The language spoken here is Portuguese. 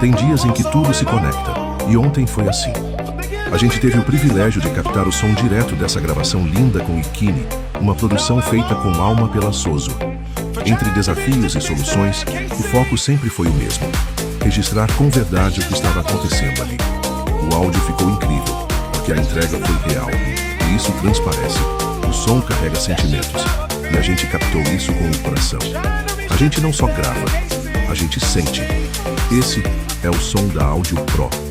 Tem dias em que tudo se conecta, e ontem foi assim. A gente teve o privilégio de captar o som direto dessa gravação linda com Ikini, uma produção feita com alma pela Soso. Entre desafios e soluções, o foco sempre foi o mesmo: registrar com verdade o que estava acontecendo ali. O áudio ficou incrível, porque a entrega foi real, e isso transparece. O som carrega sentimentos, e a gente captou isso com o coração. A gente não só grava, a gente sente. Esse é o som da Audio Pro.